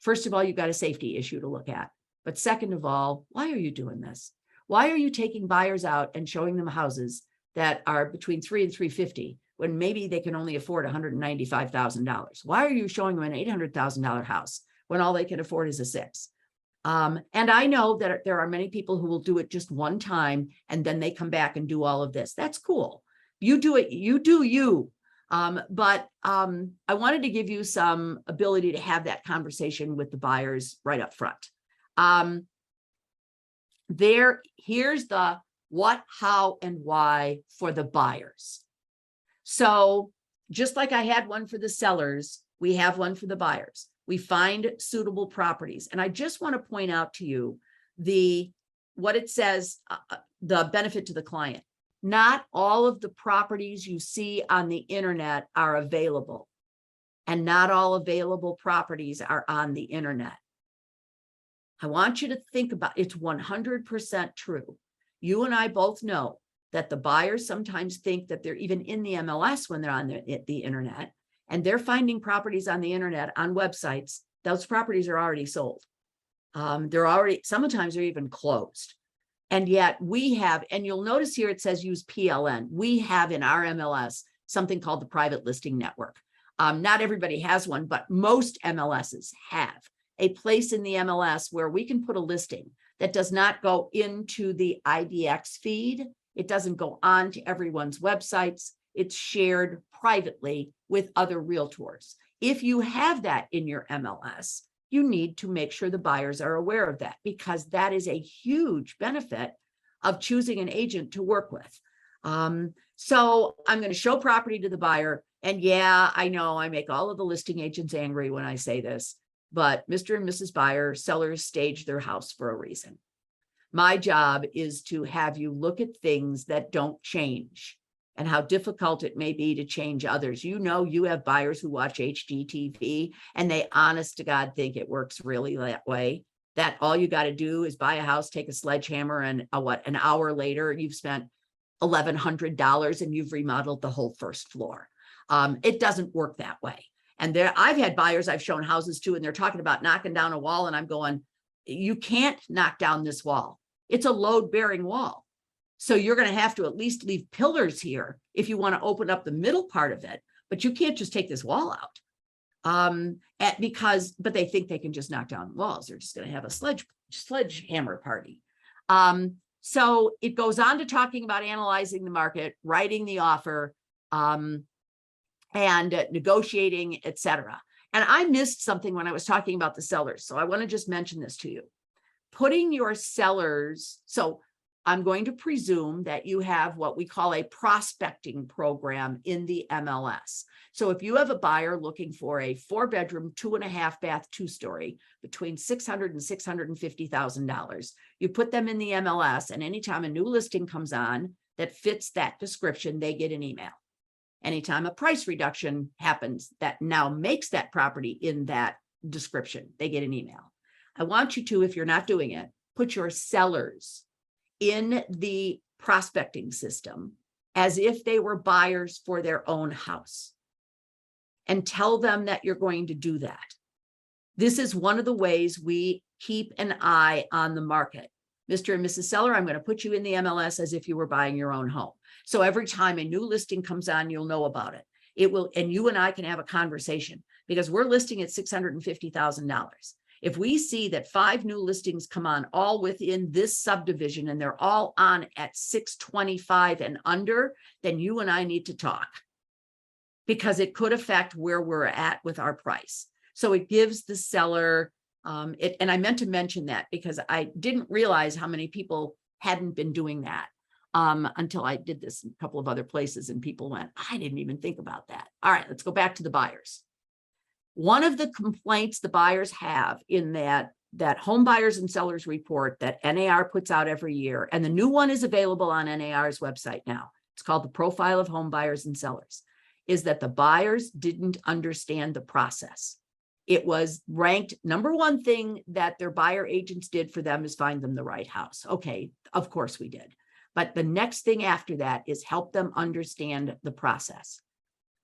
First of all, you've got a safety issue to look at. But second of all, why are you doing this? Why are you taking buyers out and showing them houses that are between $300,000 and $350,000 when maybe they can only afford $195,000? Why are you showing them an $800,000 house when all they can afford is a $600,000? And I know that there are many people who will do it just one time and then they come back and do all of this. That's cool. You do it, you do you. But I wanted to give you some ability to have that conversation with the buyers right up front. Here's the what, how, and why for the buyers. So just like I had one for the sellers, we have one for the buyers. We find suitable properties. And I just want to point out to you what it says, the benefit to the client. Not all of the properties you see on the internet are available, and not all available properties are on the internet. I want you to think about it's 100% true. You and I both know that the buyers sometimes think that they're even in the MLS when they're on the internet, and they're finding properties on the internet on websites. Those properties are already sold. Sometimes they're even closed. And yet we have, and you'll notice here it says use PLN. We have in our MLS something called the Private Listing Network. Not everybody has one, but most MLSs have a place in the MLS where we can put a listing that does not go into the IDX feed. It doesn't go on to everyone's websites. It's shared privately with other realtors. If you have that in your MLS, you need to make sure the buyers are aware of that, because that is a huge benefit of choosing an agent to work with. So I'm going to show property to the buyer. And yeah, I know I make all of the listing agents angry when I say this, but Mr. and Mrs. Buyer, sellers stage their house for a reason. My job is to have you look at things that don't change and how difficult it may be to change others. You know, you have buyers who watch HGTV and they honest to God think it works really that way. That all you got to do is buy a house, take a sledgehammer, and an hour later, you've spent $1,100 and you've remodeled the whole first floor. It doesn't work that way. And I've had buyers I've shown houses to, and they're talking about knocking down a wall. And I'm going, you can't knock down this wall. It's a load-bearing wall. So you're going to have to at least leave pillars here if you want to open up the middle part of it, but you can't just take this wall out. But they think they can just knock down walls. They're just going to have a sledgehammer party. So it goes on to talking about analyzing the market, writing the offer, and negotiating, etc. And I missed something when I was talking about the sellers. So I want to just mention this to you. Putting your sellers, so I'm going to presume that you have what we call a prospecting program in the MLS. So if you have a buyer looking for a 4-bedroom, 2.5-bath, 2-story between $600,000 and $650,000, you put them in the MLS, and anytime a new listing comes on that fits that description, they get an email. Anytime a price reduction happens that now makes that property in that description, they get an email. I want you to, if you're not doing it, put your sellers in the prospecting system as if they were buyers for their own house, and tell them that you're going to do that. This is one of the ways we keep an eye on the market. Mr. and Mrs. Seller, I'm going to put you in the MLS as if you were buying your own home. So every time a new listing comes on, you'll know about it. It will, and you and I can have a conversation, because we're listing at $650,000. If we see that 5 new listings come on all within this subdivision and they're all on at 625 and under, then you and I need to talk, because it could affect where we're at with our price. So it gives the seller, and I meant to mention that because I didn't realize how many people hadn't been doing that until I did this in a couple of other places, and people went, I didn't even think about that. All right, let's go back to the buyers. One of the complaints the buyers have in that home buyers and sellers report that NAR puts out every year, and the new one is available on NAR's website now. It's called the Profile of Home Buyers and Sellers, is that the buyers didn't understand the process. It was ranked number one thing that their buyer agents did for them is find them the right house. Okay, of course we did. But the next thing after that is help them understand the process.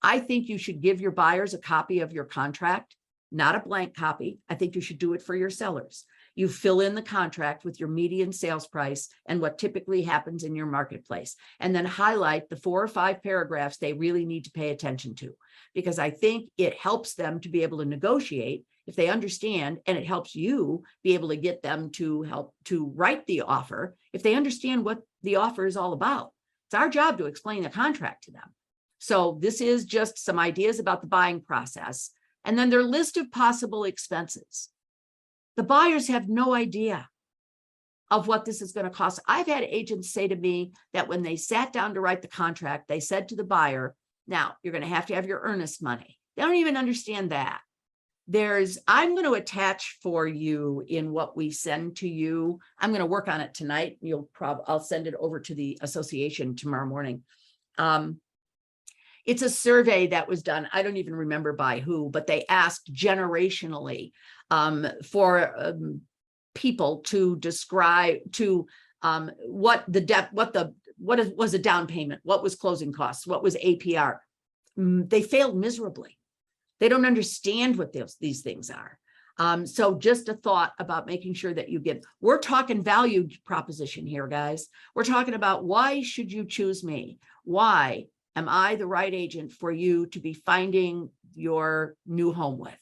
I think you should give your buyers a copy of your contract, not a blank copy. I think you should do it for your sellers. You fill in the contract with your median sales price and what typically happens in your marketplace, and then highlight the 4 or 5 paragraphs they really need to pay attention to, because I think it helps them to be able to negotiate if they understand, and it helps you be able to get them to help to write the offer if they understand what the offer is all about. It's our job to explain the contract to them. So this is just some ideas about the buying process, and then their list of possible expenses. The buyers have no idea of what this is going to cost. I've had agents say to me that when they sat down to write the contract, they said to the buyer, now you're going to have your earnest money. They don't even understand that. I'm going to attach for you in what we send to you. I'm going to work on it tonight. I'll send it over to the association tomorrow morning. It's a survey that was done. I don't even remember by who, but they asked generationally for people to describe what was a down payment, what was closing costs, what was APR. They failed miserably. They don't understand what these things are. So just a thought about making sure that we're talking value proposition here, guys. We're talking about, why should you choose me? Why am I the right agent for you to be finding your new home with?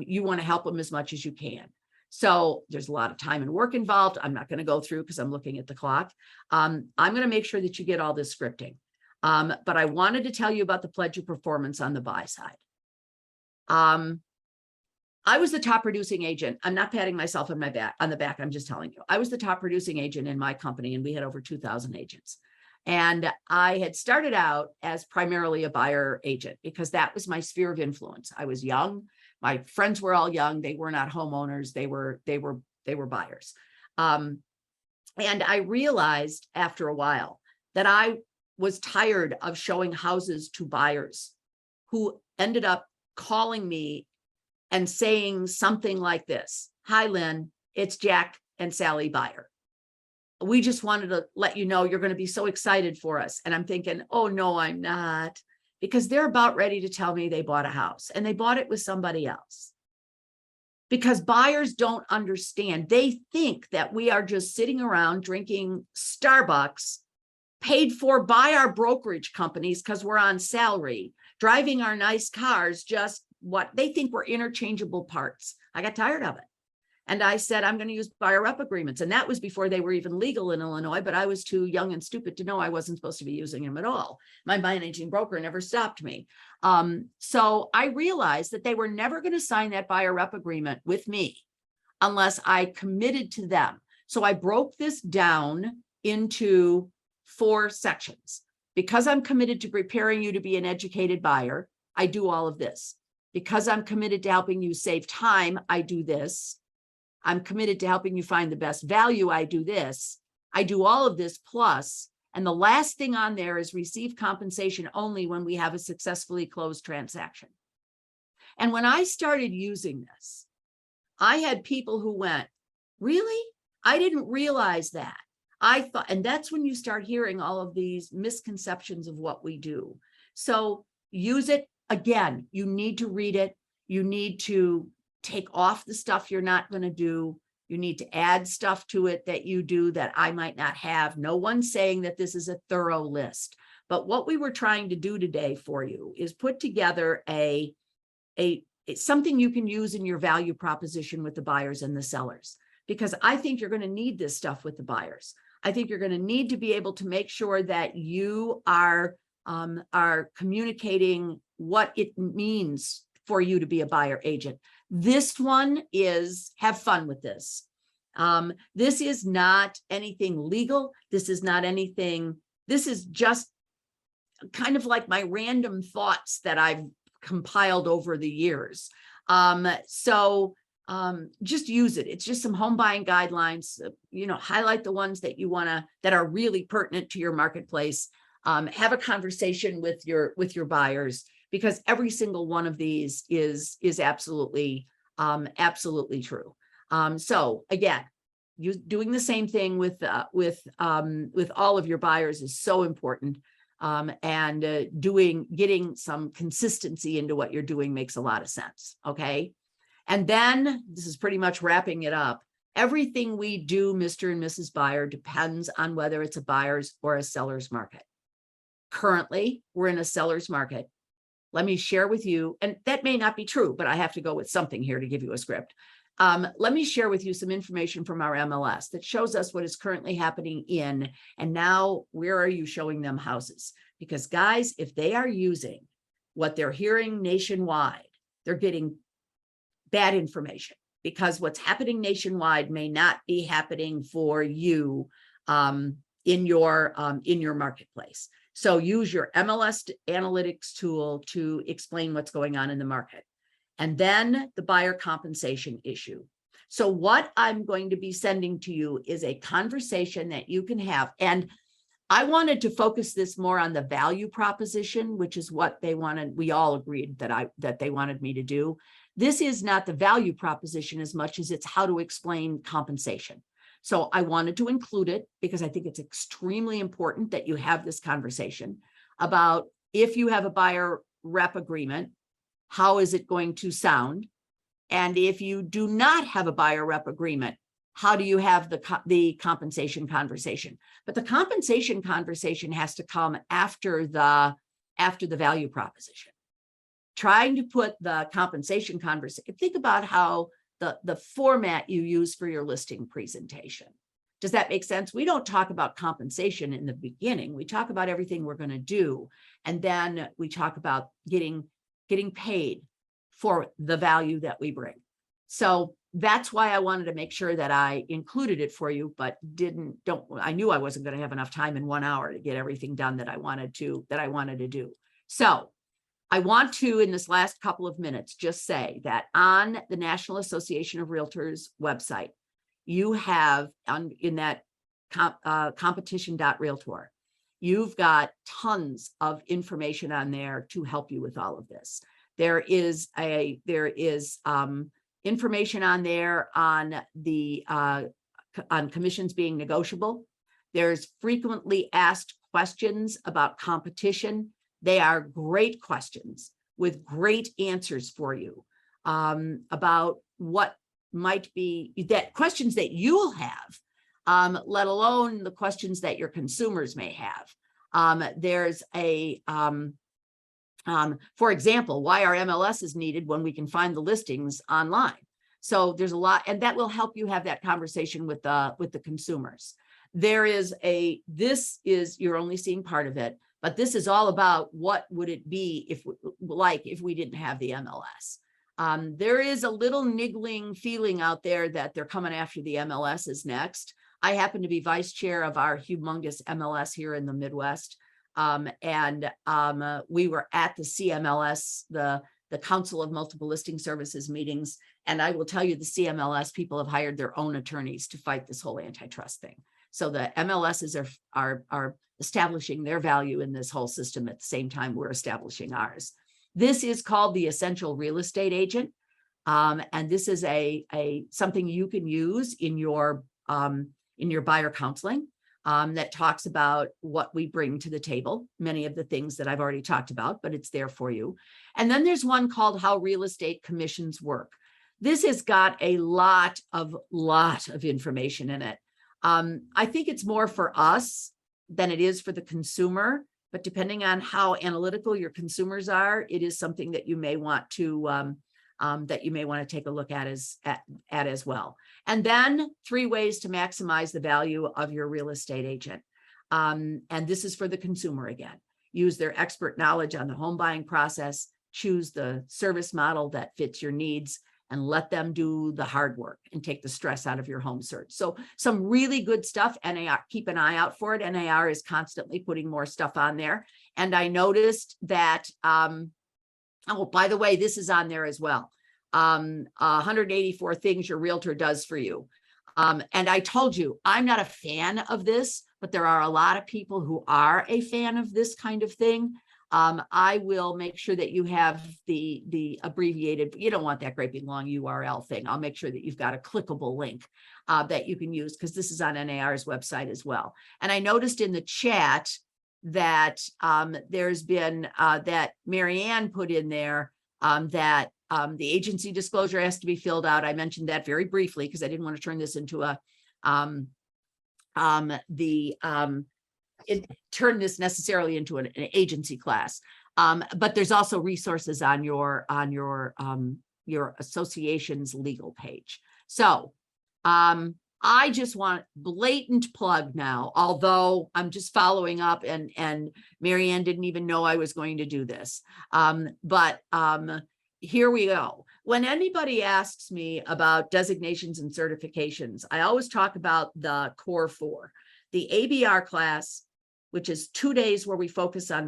You want to help them as much as you can. So there's a lot of time and work involved. I'm not going to go through because I'm looking at the clock. I'm going to make sure that you get all this scripting. But I wanted to tell you about the pledge of performance on the buy side. I was the top producing agent. I'm not patting myself on the back. I'm just telling you, I was the top producing agent in my company, and we had over 2,000 agents. And I had started out as primarily a buyer agent because that was my sphere of influence. I was young. My friends were all young. They were not homeowners. They were buyers. And I realized after a while that I was tired of showing houses to buyers who ended up calling me and saying something like this: hi, Lynn, it's Jack and Sally Buyer. We just wanted to let you know you're going to be so excited for us. And I'm thinking, oh, no, I'm not, because they're about ready to tell me they bought a house and they bought it with somebody else. Because buyers don't understand. They think that we are just sitting around drinking Starbucks, paid for by our brokerage companies because we're on salary, driving our nice cars, just what they think were interchangeable parts. I got tired of it. And I said, I'm going to use buyer rep agreements. And that was before they were even legal in Illinois, but I was too young and stupid to know I wasn't supposed to be using them at all. My managing broker never stopped me. So I realized that they were never going to sign that buyer rep agreement with me unless I committed to them. So I broke this down into 4 sections. Because I'm committed to preparing you to be an educated buyer, I do all of this. Because I'm committed to helping you save time, I do this. I'm committed to helping you find the best value, I do this. I do all of this plus, and the last thing on there is receive compensation only when we have a successfully closed transaction. And when I started using this, I had people who went, really? I didn't realize that. I thought, and that's when you start hearing all of these misconceptions of what we do. So use it. Again, you need to read it. You need to take off the stuff you're not going to do. You need to add stuff to it that you do that I might not have. No one's saying that this is a thorough list, but what we were trying to do today for you is put together something you can use in your value proposition with the buyers and the sellers, because I think you're going to need this stuff with the buyers. I think you're going to need to be able to make sure that you are communicating what it means for you to be a buyer agent. This one is have fun with this. This is not anything legal. This is not anything. This is just kind of like my random thoughts that I've compiled over the years. Just use it. It's just some home buying guidelines, highlight the ones that you that are really pertinent to your marketplace. Have a conversation with your buyers, because every single one of these is absolutely true. So again, you doing the same thing with all of your buyers is so important. And getting some consistency into what you're doing makes a lot of sense. Okay. And then this is pretty much wrapping it up. Everything we do, Mr. and Mrs. Buyer, depends on whether it's a buyer's or a seller's market. Currently, we're in a seller's market. Let me share with you, and that may not be true, but I have to go with something here to give you a script. Let me share with you some information from our MLS that shows us what is currently happening and now where are you showing them houses? Because guys, if they are using what they're hearing nationwide, they're getting bad information, because what's happening nationwide may not be happening for you in your marketplace. So use your MLS analytics tool to explain what's going on in the market. And then the buyer compensation issue. So what I'm going to be sending to you is a conversation that you can have. And I wanted to focus this more on the value proposition, which is what they wanted. We all agreed that they wanted me to do. This is not the value proposition as much as it's how to explain compensation. So I wanted to include it because I think it's extremely important that you have this conversation about, if you have a buyer rep agreement, how is it going to sound? And if you do not have a buyer rep agreement, how do you have the compensation conversation? But the compensation conversation has to come after the value proposition. Trying to put the compensation conversation, think about how the format you use for your listing presentation. Does that make sense? We don't talk about compensation in the beginning. We talk about everything we're going to do. And then we talk about getting paid for the value that we bring. So that's why I wanted to make sure that I included it for you, but I knew I wasn't going to have enough time in 1 hour to get everything done that I wanted to do. So I want to, in this last couple of minutes, just say that on the National Association of Realtors website, you have in that competition.realtor, you've got tons of information on there to help you with all of this. There is information on there on on commissions being negotiable. There's frequently asked questions about competition. They are great questions with great answers for you about what might be that questions that you'll have, let alone the questions that your consumers may have. There's for example, why are MLSs needed when we can find the listings online? So there's a lot, and that will help you have that conversation with the consumers. There is this is, you're only seeing part of it, but this is all about what would it be if we didn't have the MLS. There is a little niggling feeling out there that they're coming after the MLSs next. I happen to be vice chair of our humongous MLS here in the Midwest. We were at the CMLS, the Council of Multiple Listing Services meetings. And I will tell you, the CMLS people have hired their own attorneys to fight this whole antitrust thing. So the MLSs are establishing their value in this whole system at the same time we're establishing ours. This is called the Essential Real Estate Agent. And this is something you can use in your buyer counseling that talks about what we bring to the table, many of the things that I've already talked about, but it's there for you. And then there's one called How Real Estate Commissions Work. This has got a lot of information in it. I think it's more for us than it is for the consumer, but depending on how analytical your consumers are, it is something that you may want to take a look at as well. And then 3 ways to maximize the value of your real estate agent. And this is for the consumer again. Use their expert knowledge on the home buying process, choose the service model that fits your needs, and let them do the hard work and take the stress out of your home search. So some really good stuff. NAR, keep an eye out for it. NAR is constantly putting more stuff on there. And I noticed that, oh, by the way, this is on there as well. 184 things your realtor does for you. And I told you, I'm not a fan of this, but there are a lot of people who are a fan of this kind of thing. I will make sure that you have the abbreviated, you don't want that great big long URL thing. I'll make sure that you've got a clickable link that you can use, because this is on NAR's website as well. And I noticed in the chat that there's been that Marianne put in there that the agency disclosure has to be filled out. I mentioned that very briefly because I didn't want to turn this into turn this necessarily into an agency class. But there's also resources on your association's legal page. So I just want blatant plug now, although I'm just following up, and Marianne didn't even know I was going to do this. But here we go. When anybody asks me about designations and certifications, I always talk about the core 4. The ABR class, which is 2 days where we focus on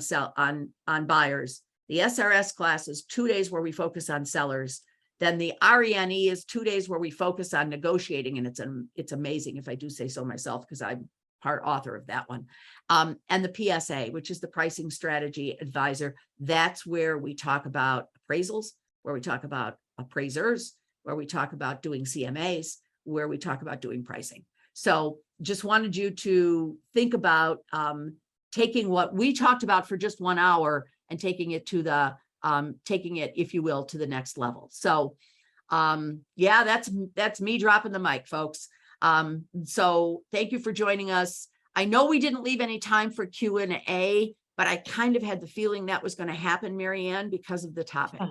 buyers. The SRS class is 2 days where we focus on sellers. Then the RENE is 2 days where we focus on negotiating, and it's amazing, if I do say so myself, because I'm part author of that one. And the PSA, which is the Pricing Strategy Advisor. That's where we talk about appraisals, where we talk about appraisers, where we talk about doing CMAs, where we talk about doing pricing. So just wanted you to think about taking what we talked about for just 1 hour and taking it to the taking it, if you will, to the next level. So yeah, that's me dropping the mic, folks. So thank you for joining us. I know we didn't leave any time for Q&A, but I kind of had the feeling that was going to happen, Marianne, because of the topic.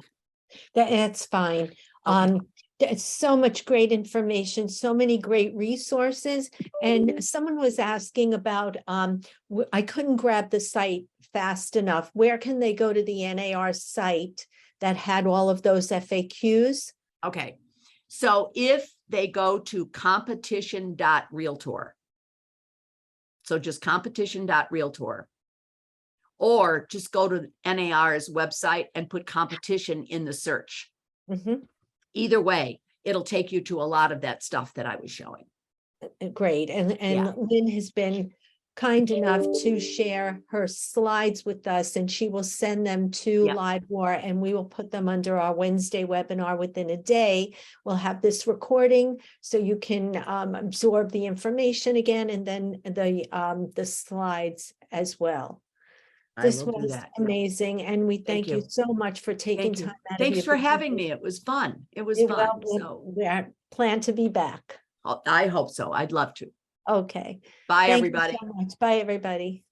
That's fine. Okay. There's so much great information, so many great resources. And someone was asking about, I couldn't grab the site fast enough. Where can they go to the NAR site that had all of those FAQs? Okay. So if they go to competition.realtor, so just competition.realtor, or just go to NAR's website and put competition in the search. Mm-hmm. Either way, it'll take you to a lot of that stuff that I was showing. Great. And Yeah. Lynn has been kind enough to share her slides with us, and she will send them to Yep. LIBOR, and we will put them under our Wednesday webinar within a day. We'll have this recording so you can absorb the information again, and then the slides as well. This was amazing, and we thank you so much for taking time out of your Thanks for having busy- me. It was fun. It was You're fun. welcome. So We plan to be back. I hope so. I'd love to. Okay. Bye, Thank you everybody. so much. Bye, everybody.